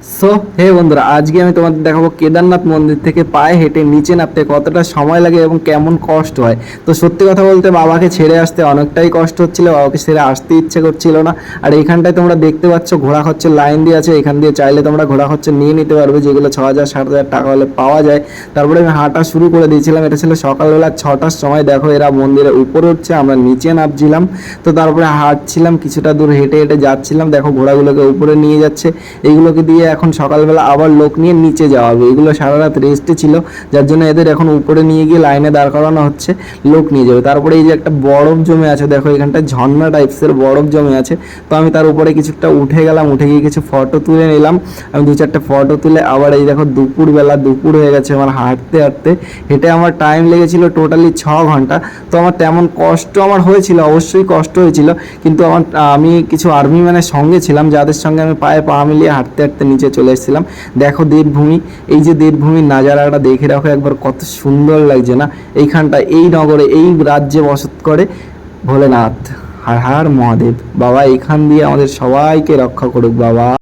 So hey বন্ধুরা, আজকে আমি তোমাদের দেখাবো কেদারনাথ মন্দির থেকে পায়ে হেঁটে নিচে নামতে কতটা সময় লাগে এবং কেমন কষ্ট হয়। তো সত্যি কথা বলতে বাবাকে ছেড়ে আসতে অনেকটাই কষ্ট হচ্ছিল, বাবাকে ছেড়ে আসতে ইচ্ছে করছিল না। আর এইখানটায় তোমরা দেখতে পাচ্ছ ঘোড়া খরচের লাইন দিয়ে আছে, এখান দিয়ে চাইলে তোমরা ঘোড়া খরচা নিয়ে নিতে পারবে, যেগুলো 6,000 7,000 টাকা হলে পাওয়া যায়। তারপরে আমি হাঁটা শুরু করে দিয়েছিলাম, এটা ছিল সকালবেলা 6টার সময়। দেখো এরা মন্দিরের উপরে উঠছে, আমরা নিচে নামছিলাম। তো তারপরে হাঁটছিলাম, কিছুটা দূর হেঁটে হেঁটে যাচ্ছিলাম, দেখো ঘোড়াগুলোকে উপরে নিয়ে যাচ্ছে। এইগুলোকে দিয়ে এখন সকালবেলা আবার লোক নিয়ে নিচে যাওয়া হবে। এগুলো সারা রাত রেস্টে ছিল, যার জন্য এদের এখন উপরে নিয়ে গিয়ে লাইনে দাঁড় করানো হচ্ছে, লোক নিয়ে যাবে। তারপরে এই যে একটা বরফ জমে আছে, দেখো এখানটা ঝর্ণা টাইপসের বরফ জমে আছে। তো আমি তার উপরে কিছুটা উঠে গেলাম, উঠে গিয়ে কিছু ফটো তুলে নিলাম। আমি 2-4টে ফটো তুলে আবার এই দেখো দুপুরবেলা, দুপুর হয়ে গেছে আমার হাঁটতে হাঁটতে। হেঁটে আমার টাইম লেগেছিল টোটালি 6 ঘন্টা। তো আমার তেমন কষ্ট আমার হয়েছিল, অবশ্যই কষ্ট হয়েছিল, কিন্তু আমি কিছু আর্মি ম্যানের সঙ্গে ছিলাম, যাদের সঙ্গে আমি পায়ে পা মিলিয়ে হাঁটতে হাঁটতে নিচে চলে এসেছিলাম। দেখো দেবভূমি, এই যে দেবভূমির নাজারাটা দেখে রাখো একবার, কত সুন্দর লাগছে না। এইখানটা, এই নগরে, এই রাজ্যে বসত করে ভোলেনাথ। হর হর মহাদেব। বাবা এখান দিয়ে আমাদের সবাইকে রক্ষা করুক বাবা।